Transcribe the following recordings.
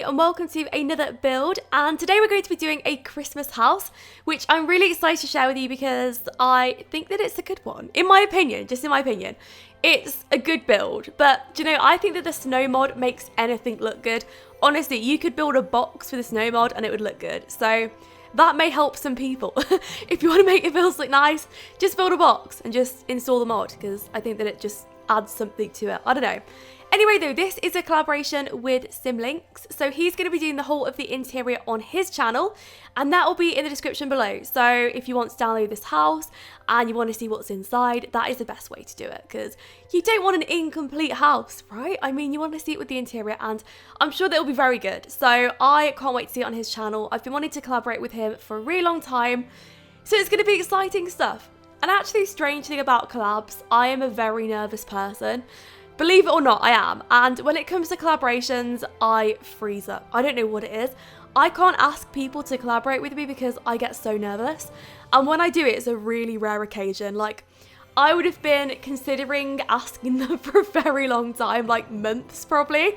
and welcome to another build, and today we're going to be doing a Christmas house, which I'm really excited to share with you because I think that it's a good one. In my opinion, just in my opinion, it's a good build, but do you know, I think that the snow mod makes anything look good. Honestly, you could build a box with a snow mod and it would look good, so that may help some people. If you want to make your builds look nice, just build a box and just install the mod, because I think that it just adds something to it. I don't know. Anyway though, this is a collaboration with Simlinks, so he's going to be doing the whole of the interior on his channel, and that will be in the description below. So if you want to download this house and you want to see what's inside, that is the best way to do it, because you don't want an incomplete house, right? I mean, you want to see it with the interior, and I'm sure that it'll be very good. So I can't wait to see it on his channel. I've been wanting to collaborate with him for a really long time, so it's going to be exciting stuff. And actually, strange thing about collabs, I am a very nervous person. Believe it or not, I am. And when it comes to collaborations, I freeze up. I don't know what it is. I can't ask people to collaborate with me because I get so nervous. And when I do it, it's a really rare occasion. Like, I would have been considering asking them for a very long time, like months probably.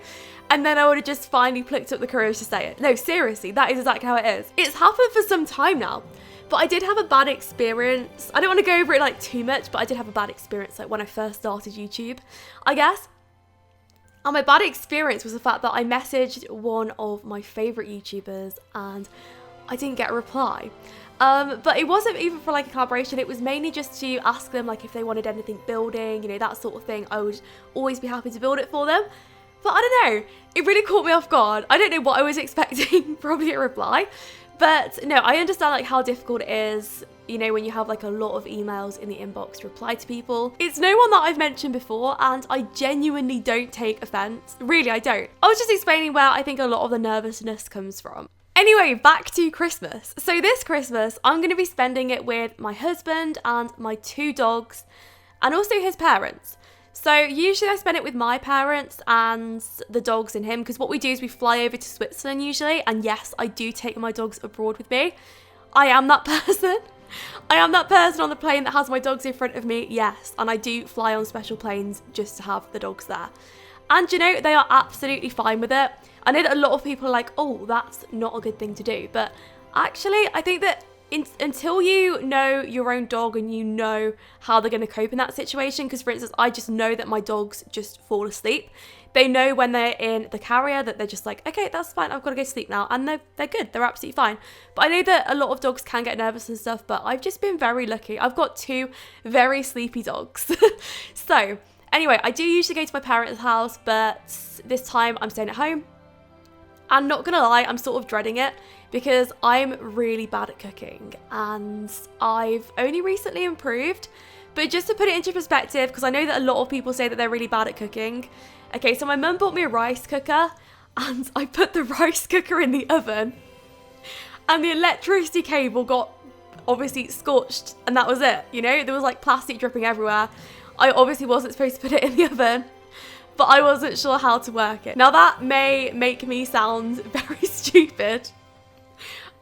And then I would have just finally plucked up the courage to say it. No, seriously, that is exactly how it is. It's happened for some time now. But I did have a bad experience. I don't want to go over it like too much, but I did have a bad experience like when I first started YouTube, I guess. And my bad experience was the fact that I messaged one of my favourite YouTubers and I didn't get a reply. But it wasn't even for like a collaboration. It was mainly just to ask them like if they wanted anything building, you know, that sort of thing. I would always be happy to build it for them. But I don't know, it really caught me off guard. I don't know what I was expecting, probably a reply. But no, I understand like how difficult it is, you know, when you have like a lot of emails in the inbox to reply to people. It's no one that I've mentioned before, and I genuinely don't take offense. Really, I don't. I was just explaining where I think a lot of the nervousness comes from. Anyway, back to Christmas. So this Christmas, I'm going to be spending it with my husband and my 2 dogs, and also his parents. So usually I spend it with my parents and the dogs and him, because what we do is we fly over to Switzerland usually, and yes, I do take my dogs abroad with me. I am that person. I am that person on the plane that has my dogs in front of me, yes, and I do fly on special planes just to have the dogs there. And you know, they are absolutely fine with it. I know that a lot of people are like, oh, that's not a good thing to do, but actually I think that until you know your own dog and you know how they're going to cope in that situation, because for instance, I just know that my dogs just fall asleep. They know when they're in the carrier that they're just like, okay, that's fine, I've got to go to sleep now, and they're good, they're absolutely fine. But I know that a lot of dogs can get nervous and stuff, but I've just been very lucky. I've got 2 very sleepy dogs. So anyway, I do usually go to my parents' house, but this time I'm staying at home. And not gonna lie, I'm sort of dreading it because I'm really bad at cooking and I've only recently improved. But just to put it into perspective, because I know that a lot of people say that they're really bad at cooking. Okay, so my mum bought me a rice cooker and I put the rice cooker in the oven and the electricity cable got obviously scorched, and that was it. You know, there was like plastic dripping everywhere. I obviously wasn't supposed to put it in the oven, but I wasn't sure how to work it. Now that may make me sound very stupid,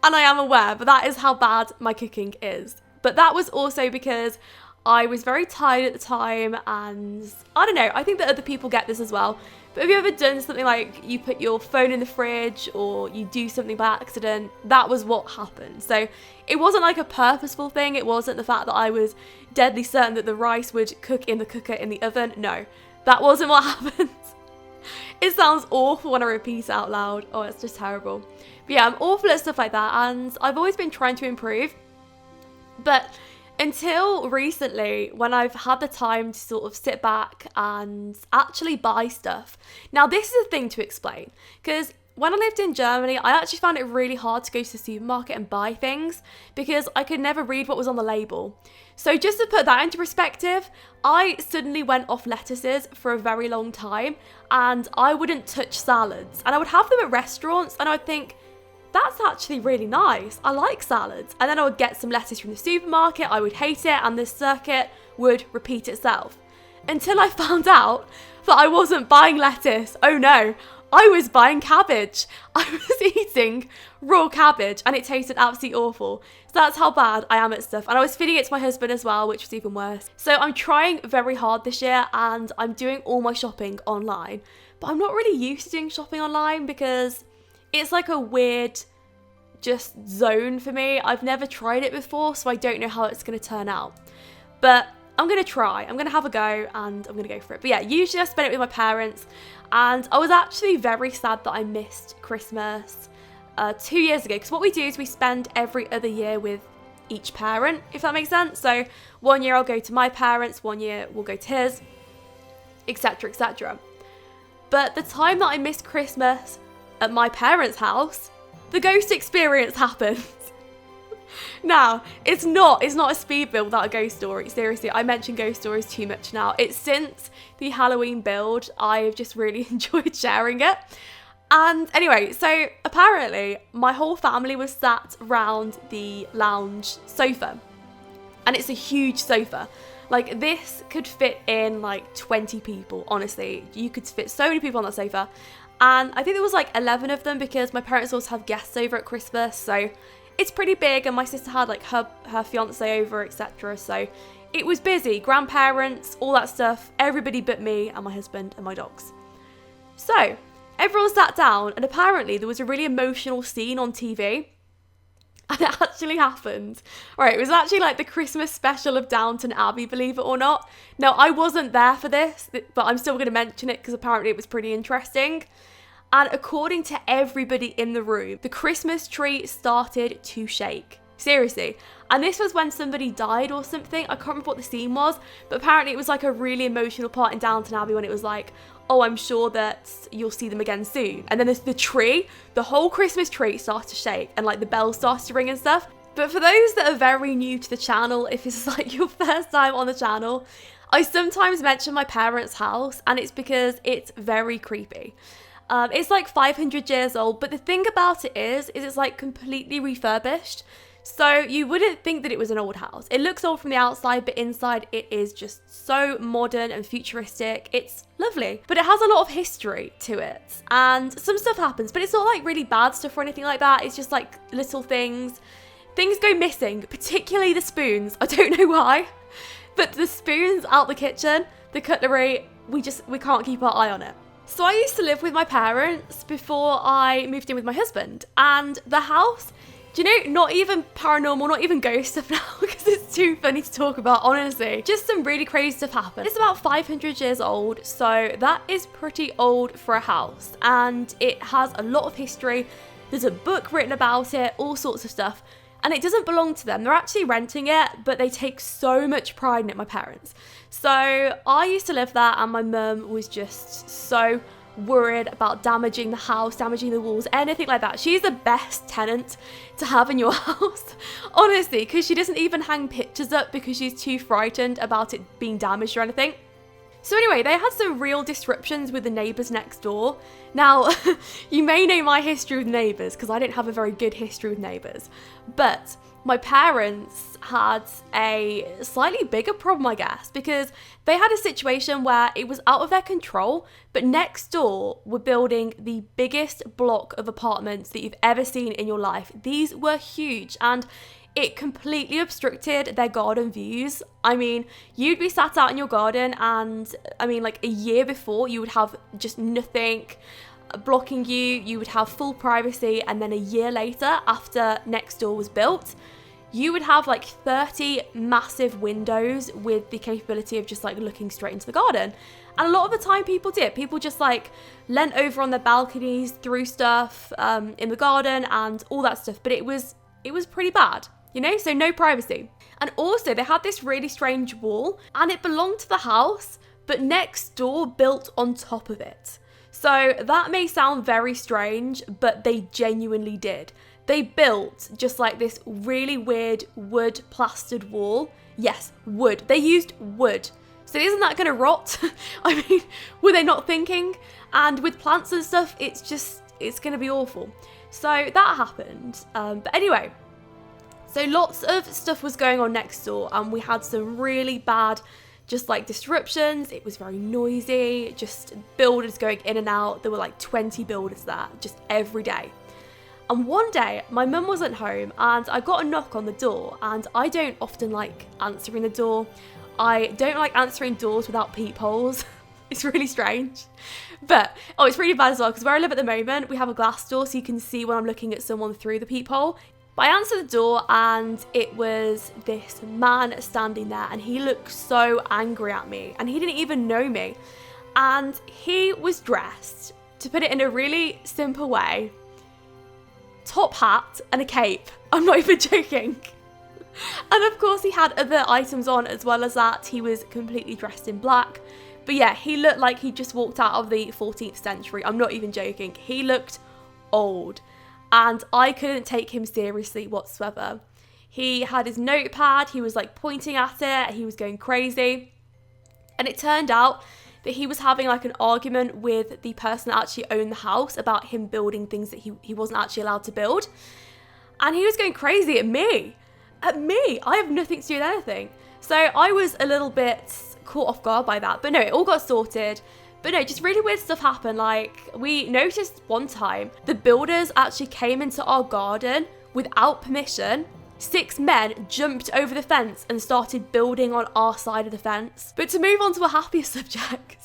and I am aware, but that is how bad my cooking is. But that was also because I was very tired at the time, and I don't know, I think that other people get this as well. But have you ever done something like you put your phone in the fridge or you do something by accident? That was what happened. So it wasn't like a purposeful thing. It wasn't the fact that I was deadly certain that the rice would cook in the cooker in the oven. No. That wasn't what happened. It sounds awful when I repeat it out loud. Oh, it's just terrible. But yeah, I'm awful at stuff like that, and I've always been trying to improve. But until recently, when I've had the time to sort of sit back and actually buy stuff. Now, this is a thing to explain, because when I lived in Germany, I actually found it really hard to go to the supermarket and buy things because I could never read what was on the label. So just to put that into perspective, I suddenly went off lettuces for a very long time, and I wouldn't touch salads. And I would have them at restaurants and I would think, that's actually really nice. I like salads. And then I would get some lettuce from the supermarket, I would hate it, and this circuit would repeat itself. Until I found out that I wasn't buying lettuce. Oh no. I was buying cabbage. I was eating raw cabbage and it tasted absolutely awful. So that's how bad I am at stuff. And I was feeding it to my husband as well, which was even worse. So I'm trying very hard this year and I'm doing all my shopping online. But I'm not really used to doing shopping online because It's like a weird just zone for me. I've never tried it before, so I don't know how it's going to turn out. But I'm going to try. I'm going to have a go and I'm going to go for it. But yeah, usually I spend it with my parents, and I was actually very sad that I missed Christmas 2 years ago, because what we do is we spend every other year with each parent, if that makes sense. So 1 year I'll go to my parents, 1 year we'll go to his, etc, etc. But the time that I missed Christmas at my parents' house, the ghost experience happened. Now, it's not a speed build without a ghost story. Seriously, I mention ghost stories too much now. It's since the Halloween build, I've just really enjoyed sharing it. And anyway, so apparently my whole family was sat round the lounge sofa. And it's a huge sofa. Like, this could fit in like 20 people, honestly. You could fit so many people on that sofa. And I think there was like 11 of them, because my parents also have guests over at Christmas, so it's pretty big. And my sister had like her fiance over, etc. So it was busy. Grandparents, all that stuff, everybody but me and my husband and my dogs. So everyone sat down, and apparently there was a really emotional scene on TV. And it actually happened. Right, it was actually like the Christmas special of Downton Abbey, believe it or not. Now, I wasn't there for this, but I'm still going to mention it because apparently it was pretty interesting. And according to everybody in the room, the Christmas tree started to shake. Seriously. And this was when somebody died or something. I can't remember what the scene was, but apparently it was like a really emotional part in Downton Abbey when it was like, oh, I'm sure that you'll see them again soon. And then there's the tree, the whole Christmas tree starts to shake, and like the bells starts to ring and stuff. But for those that are very new to the channel, if this is like your first time on the channel, I sometimes mention my parents' house, and it's because it's very creepy. It's like 500 years old, but the thing about it is it's like completely refurbished. So you wouldn't think that it was an old house. It looks old from the outside, but inside it is just so modern and futuristic. It's lovely, but it has a lot of history to it, and some stuff happens, but it's not like really bad stuff or anything like that. It's just like little things. Things go missing, particularly the spoons. I don't know why, but the spoons out the kitchen, the cutlery, we can't keep our eye on it. So I used to live with my parents before I moved in with my husband, and the house, do you know, not even paranormal, not even ghost stuff now, because it's too funny to talk about, honestly. Just some really crazy stuff happened. It's about 500 years old, so that is pretty old for a house, and it has a lot of history. There's a book written about it, all sorts of stuff, and it doesn't belong to them. They're actually renting it, but they take so much pride in it, my parents. So I used to live there, and my mum was just so worried about damaging the house, damaging the walls, anything like that. She's the best tenant to have in your house, honestly, because she doesn't even hang pictures up because she's too frightened about it being damaged or anything. So anyway, they had some real disruptions with the neighbours next door. Now, you may know my history with neighbours, because I didn't have a very good history with neighbours, but my parents had a slightly bigger problem, I guess, because they had a situation where it was out of their control, but next door were building the biggest block of apartments that you've ever seen in your life. These were huge, and it completely obstructed their garden views. I mean, you'd be sat out in your garden, and I mean, like a year before, you would have just nothing blocking you, you would have full privacy, and then a year later, after next door was built, you would have like 30 massive windows with the capability of just like looking straight into the garden. And a lot of the time people did. People just like leant over on their balconies, threw stuff in the garden and all that stuff. But it was pretty bad, you know, so no privacy. And also they had this really strange wall, and it belonged to the house, but next door built on top of it. So that may sound very strange, but they genuinely did. They built just like this really weird wood plastered wall. Yes, wood. They used wood. So isn't that going to rot? I mean, were they not thinking? And with plants and stuff, it's going to be awful. So that happened. But anyway, so lots of stuff was going on next door, and we had some really bad just like disruptions. It was very noisy, just builders going in and out. There were like 20 builders there just every day. And one day my mum wasn't home, and I got a knock on the door, and I don't often like answering the door. I don't like answering doors without peepholes. It's really strange. But, oh, it's really bad as well because where I live at the moment, we have a glass door so you can see when I'm looking at someone through the peephole. But I answered the door and it was this man standing there and he looked so angry at me and he didn't even know me. And he was dressed, to put it in a really simple way, top hat and a cape. I'm not even joking. And of course he had other items on as well as that. He was completely dressed in black. But yeah, he looked like he just walked out of the 14th century. I'm not even joking. He looked old. And I couldn't take him seriously whatsoever. He had his notepad, he was like pointing at it, he was going crazy. And it turned out that he was having like an argument with the person that actually owned the house about him building things that he wasn't actually allowed to build. And he was going crazy at me. At me. I have nothing to do with anything. So I was a little bit caught off guard by that. But no, it all got sorted. But no, just really weird stuff happened. Like, we noticed one time the builders actually came into our garden without permission. 6 men jumped over the fence and started building on our side of the fence. But to move on to a happier subject,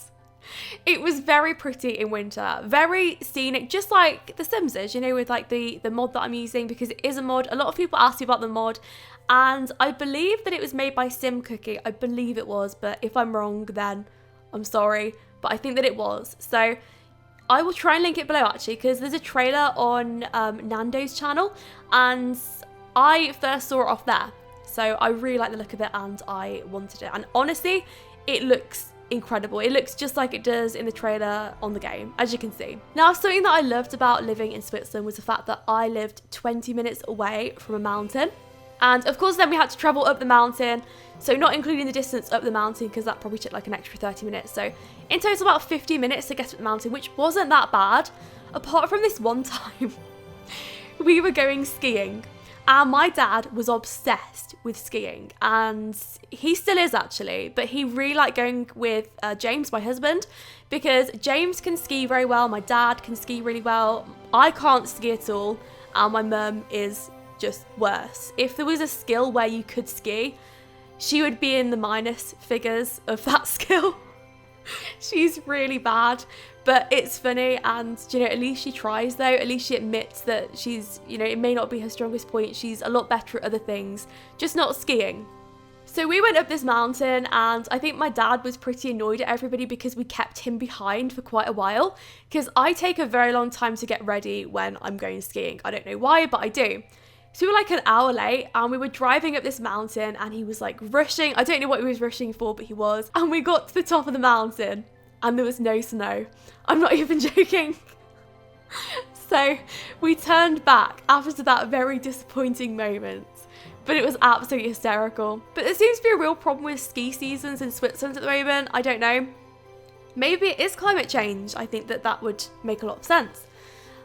it was very pretty in winter, very scenic, just like The Sims is, you know, with like the mod that I'm using, because it is a mod. A lot of people ask me about the mod, and I believe that it was made by Sim Cookie. I believe it was, but if I'm wrong, then I'm sorry. But I think that it was. So I will try and link it below actually, because there's a trailer on Nando's channel and I first saw it off there. So I really like the look of it and I wanted it. And honestly, it looks incredible. It looks just like it does in the trailer on the game, as you can see. Now, something that I loved about living in Switzerland was the fact that I lived 20 minutes away from a mountain. And of course, then we had to travel up the mountain. So not including the distance up the mountain, because that probably took like an extra 30 minutes. So in total about 50 minutes to get up the mountain, which wasn't that bad. Apart from this one time, we were going skiing. And my dad was obsessed with skiing. And he still is actually. But he really liked going with James, my husband. Because James can ski very well. My dad can ski really well. I can't ski at all. And my mum is just worse. If there was a skill where you could ski, she would be in the minus figures of that skill. She's really bad, but it's funny, and you know, at least she tries though. At least she admits that she's, you know, it may not be her strongest point. She's a lot better at other things, just not skiing. So we went up this mountain and I think my dad was pretty annoyed at everybody because we kept him behind for quite a while, because I take a very long time to get ready when I'm going skiing. I don't know why, but I do. So we were like an hour late and we were driving up this mountain and he was like rushing. I don't know what he was rushing for, but he was. And we got to the top of the mountain and there was no snow. I'm not even joking. So we turned back after that very disappointing moment, but it was absolutely hysterical. But there seems to be a real problem with ski seasons in Switzerland at the moment. I don't know. Maybe it is climate change. I think that would make a lot of sense.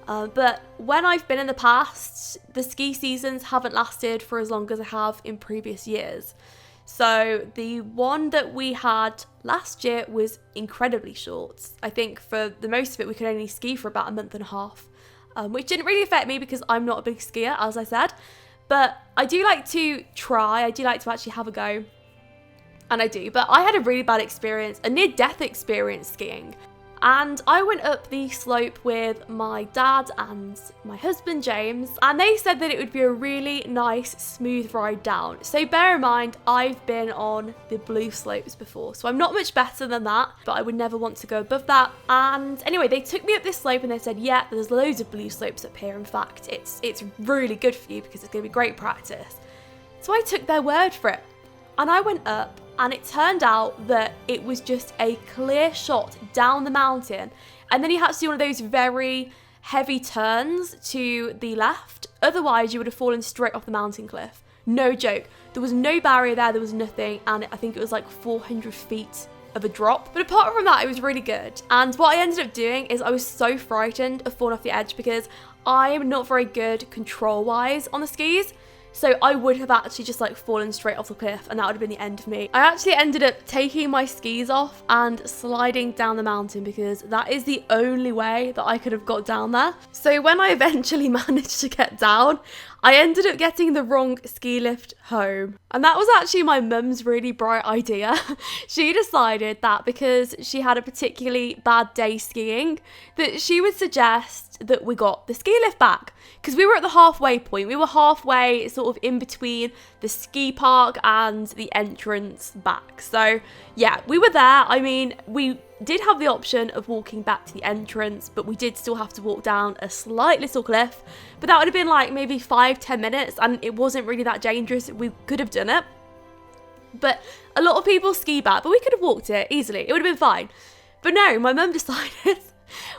But when I've been in the past, the ski seasons haven't lasted for as long as I have in previous years. So the one that we had last year was incredibly short. I think for the most of it, we could only ski for about a month and a half, which didn't really affect me because I'm not a big skier, as I said. But I do like to try. I do like to actually have a go. And I do. But I had a really bad experience, a near-death experience skiing. And I went up the slope with my dad and my husband James, and they said that it would be a really nice smooth ride down. So bear in mind, I've been on the blue slopes before, so I'm not much better than that, but I would never want to go above that. And anyway, they took me up this slope and they said, yeah, there's loads of blue slopes up here. In fact, it's really good for you because it's going to be great practice. So I took their word for it and I went up. And it turned out that it was just a clear shot down the mountain. And then you had to do one of those very heavy turns to the left. Otherwise, you would have fallen straight off the mountain cliff. No joke. There was no barrier there. There was nothing. And I think it was like 400 feet of a drop. But apart from that, it was really good. And what I ended up doing is I was so frightened of falling off the edge because I'm not very good control-wise on the skis. So I would have actually just like fallen straight off the cliff and that would have been the end of me. I actually ended up taking my skis off and sliding down the mountain because that is the only way that I could have got down there. So when I eventually managed to get down, I ended up getting the wrong ski lift home. And that was actually my mum's really bright idea. She decided that because she had a particularly bad day skiing, that she would suggest that we got the ski lift back. Because we were at the halfway point. We were halfway sort of in between the ski park and the entrance back. So yeah, we were there. I mean, we did have the option of walking back to the entrance, but we did still have to walk down a slight little cliff. But that would have been like maybe 5-10 minutes, and it wasn't really that dangerous. We could have done it. But a lot of people ski back, but we could have walked it easily. It would have been fine. But no, my mum decided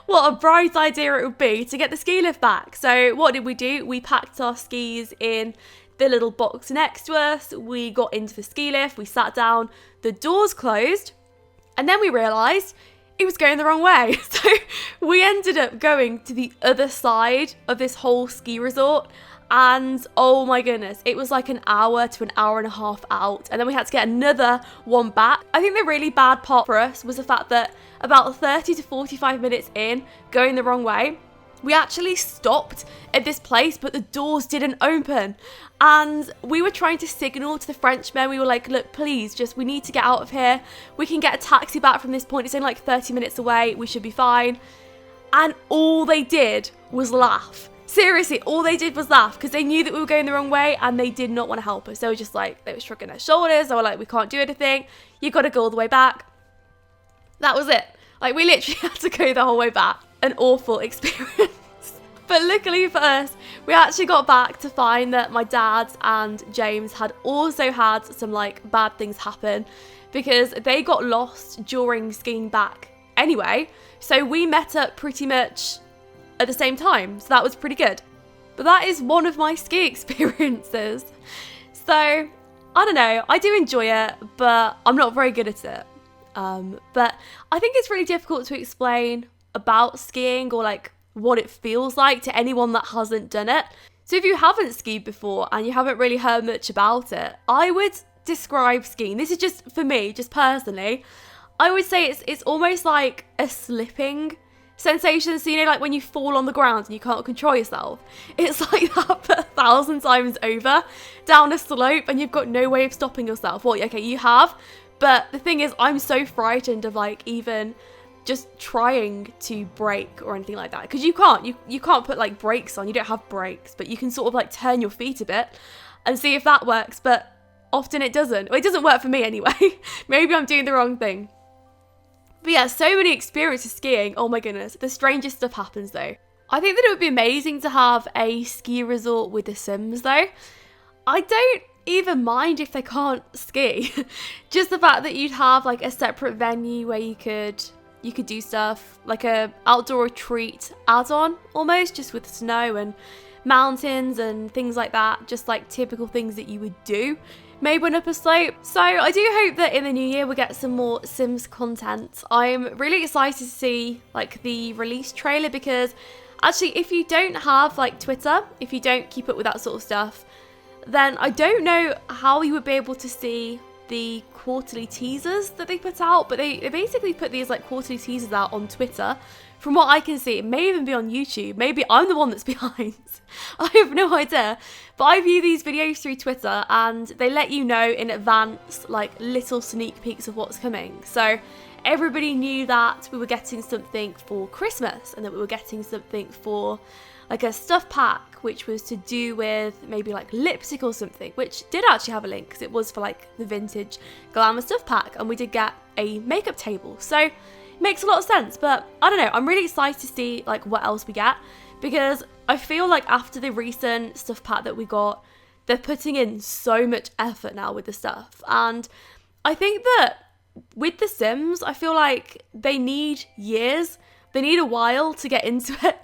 what a bright idea it would be to get the ski lift back. So what did we do? We packed our skis in the little box next to us. We got into the ski lift. We sat down. The doors closed. And then we realised it was going the wrong way. So we ended up going to the other side of this whole ski resort. And oh my goodness, it was like an hour to an hour and a half out. And then we had to get another one back. I think the really bad part for us was the fact that about 30 to 45 minutes in, going the wrong way, we actually stopped at this place, but the doors didn't open. And we were trying to signal to the Frenchmen. We were like, look, please, we need to get out of here. We can get a taxi back from this point. It's only like 30 minutes away. We should be fine. And all they did was laugh. Seriously, all they did was laugh because they knew that we were going the wrong way and they did not want to help us. They were just like, they were shrugging their shoulders. They were like, we can't do anything. You've got to go all the way back. That was it. Like, we literally had to go the whole way back. An awful experience. But luckily for us, we actually got back to find that my dad and James had also had some like bad things happen because they got lost during skiing back anyway. So we met up pretty much at the same time. So that was pretty good. But that is one of my ski experiences. So I don't know. I do enjoy it, but I'm not very good at it. But I think it's really difficult to explain about skiing or like what it feels like to anyone that hasn't done it. So if you haven't skied before and you haven't really heard much about it, I would describe skiing, this is just for me, just personally, I would say it's almost like a slipping sensation. So, you know, like when you fall on the ground and you can't control yourself, it's like that but 1,000 times over down a slope and you've got no way of stopping yourself. Well, okay, you have, but the thing is, I'm so frightened of like even just trying to brake or anything like that, because you can't put like brakes on. You don't have brakes, but you can sort of like turn your feet a bit and see if that works, but often it doesn't. Well, it doesn't work for me anyway. Maybe I'm doing the wrong thing. But yeah, so many experiences skiing. Oh my goodness, the strangest stuff happens though. I think that it would be amazing to have a ski resort with The Sims though. I don't even mind if they can't ski. Just the fact that you'd have like a separate venue where you could do stuff, like a outdoor retreat add-on almost, just with snow and mountains and things like that, just like typical things that you would do, maybe on up a slope. So I do hope that in the new year we'll get some more Sims content. I'm really excited to see like the release trailer, because actually if you don't have like Twitter, if you don't keep up with that sort of stuff, then I don't know how you would be able to see the quarterly teasers that they put out. But they basically put these like quarterly teasers out on Twitter. From what I can see, it may even be on YouTube. Maybe I'm the one that's behind. I have no idea. But I view these videos through Twitter and they let you know in advance like little sneak peeks of what's coming. So everybody knew that we were getting something for Christmas and that we were getting something for like a stuff pack, which was to do with maybe like lipstick or something, which did actually have a link because it was for like the vintage glamour stuff pack, and we did get a makeup table. So it makes a lot of sense. But I don't know, I'm really excited to see like what else we get, because I feel like after the recent stuff pack that we got, they're putting in so much effort now with the stuff. And I think that with The Sims, I feel like they need years, they need a while to get into it.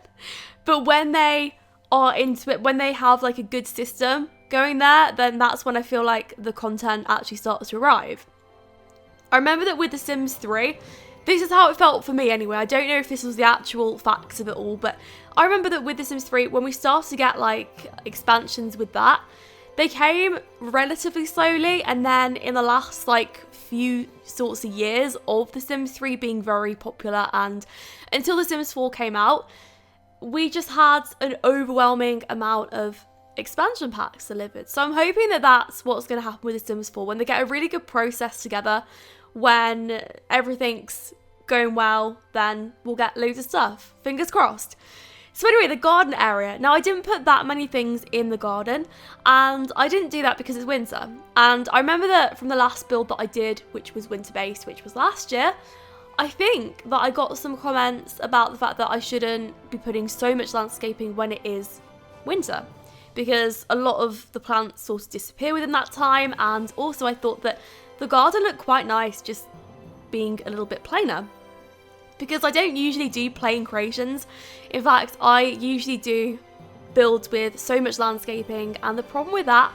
But when they are into it, when they have like a good system going there, then that's when I feel like the content actually starts to arrive. I remember that with The Sims 3, this is how it felt for me anyway. I don't know if this was the actual facts of it all, but I remember that with The Sims 3, when we started to get like expansions with that, they came relatively slowly, and then in the last like few sorts of years of The Sims 3 being very popular, and until The Sims 4 came out, we just had an overwhelming amount of expansion packs delivered. So I'm hoping that that's what's going to happen with The Sims 4 when they get a really good process together. When everything's going well, then we'll get loads of stuff. Fingers crossed. So anyway, the garden area. Now, I didn't put that many things in the garden, and I didn't do that because it's winter. And I remember that from the last build that I did, which was winter-based, which was last year, I think that I got some comments about the fact that I shouldn't be putting so much landscaping when it is winter, because a lot of the plants sort of disappear within that time, and also I thought that the garden looked quite nice just being a little bit plainer. Because I don't usually do plain creations. In fact, I usually do builds with so much landscaping, and the problem with that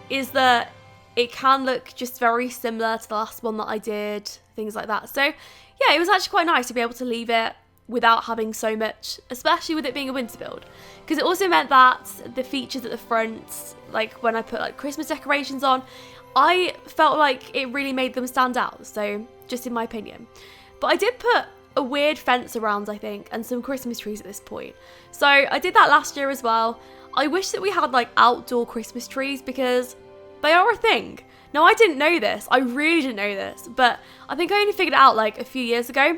is that it can look just very similar to the last one that I did, things like that. So yeah, it was actually quite nice to be able to leave it without having so much, especially with it being a winter build. Because it also meant that the features at the front, like when I put like Christmas decorations on, I felt like it really made them stand out. So just in my opinion. But I did put a weird fence around, I think, and some Christmas trees at this point. So I did that last year as well. I wish that we had like outdoor Christmas trees because they are a thing. Now, I didn't know this. I really didn't know this, but I think I only figured it out like a few years ago.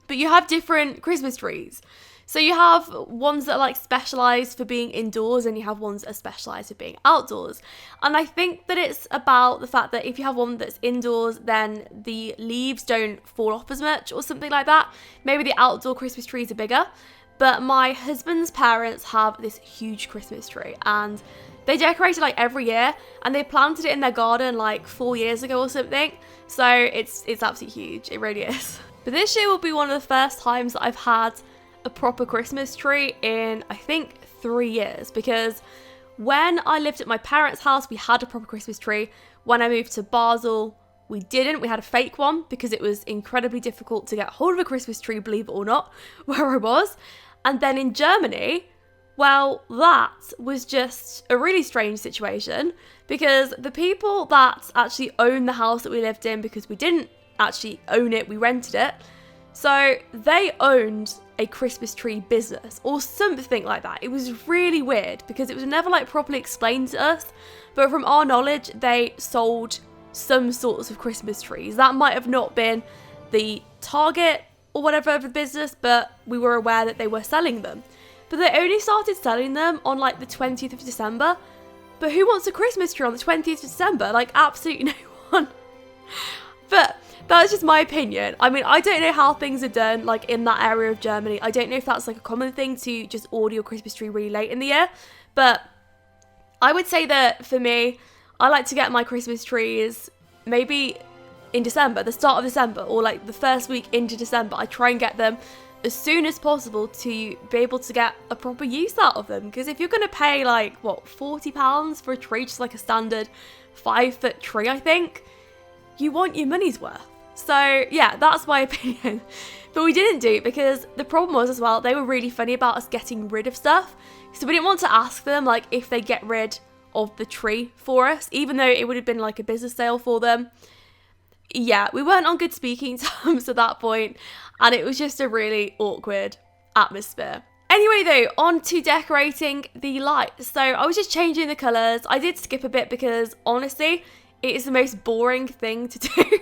But you have different Christmas trees. So you have ones that are like specialised for being indoors, and you have ones that are specialised for being outdoors. And I think that it's about the fact that if you have one that's indoors, then the leaves don't fall off as much or something like that. Maybe the outdoor Christmas trees are bigger. But my husband's parents have this huge Christmas tree, and they decorate it like every year, and they planted it in their garden like 4 years ago or something. So it's absolutely huge. It really is. But this year will be one of the first times that I've had a proper Christmas tree in, I think, 3 years, because when I lived at my parents' house, we had a proper Christmas tree. When I moved to Basel, we didn't. We had a fake one because it was incredibly difficult to get hold of a Christmas tree, believe it or not, where I was. And then in Germany, well, that was just a really strange situation, because the people that actually own the house that we lived in, because we didn't actually own it, we rented it, so they owned a Christmas tree business or something like that. It was really weird because it was never like properly explained to us, but from our knowledge, they sold some sorts of Christmas trees. That might have not been the target or whatever of the business, but we were aware that they were selling them. But they only started selling them on like the 20th of December. But who wants a Christmas tree on the 20th of December? Like, absolutely no one. But that's just my opinion. I mean, I don't know how things are done like in that area of Germany. I don't know if that's like a common thing to just order your Christmas tree really late in the year. But I would say that for me, I like to get my Christmas trees maybe in December, the start of December, or like the first week into December. I try and get them as soon as possible to be able to get a proper use out of them. Because if you're going to pay like, what, £40 for a tree, just like a standard 5-foot tree, I think, you want your money's worth. So yeah, that's my opinion. But we didn't do it because the problem was as well, they were really funny about us getting rid of stuff. So we didn't want to ask them like if they get rid of the tree for us, even though it would have been like a business sale for them. Yeah, we weren't on good speaking terms at that point, and it was just a really awkward atmosphere. Anyway though, on to decorating the lights. So I was just changing the colours. I did skip a bit because honestly, it is the most boring thing to do.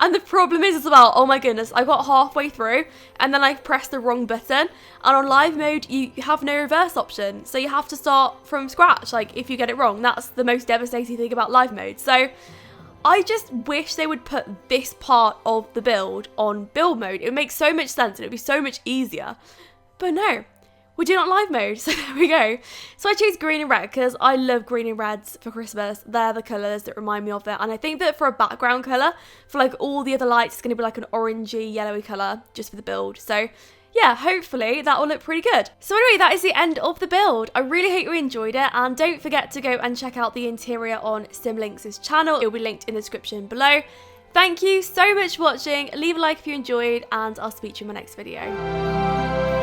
And the problem is as well, oh my goodness, I got halfway through and then I pressed the wrong button. And on live mode, you have no reverse option. So you have to start from scratch, like if you get it wrong. That's the most devastating thing about live mode. So I just wish they would put this part of the build on build mode. It would make so much sense and it would be so much easier. But no, we're doing it on live mode, so there we go. So I chose green and red because I love green and reds for Christmas. They're the colours that remind me of it. And I think that for a background colour, for like all the other lights, it's going to be like an orangey, yellowy colour just for the build. So yeah, hopefully that will look pretty good. So anyway, that is the end of the build. I really hope you enjoyed it, and don't forget to go and check out the interior on Simlinks' channel. It will be linked in the description below. Thank you so much for watching. Leave a like if you enjoyed, and I'll speak to you in my next video.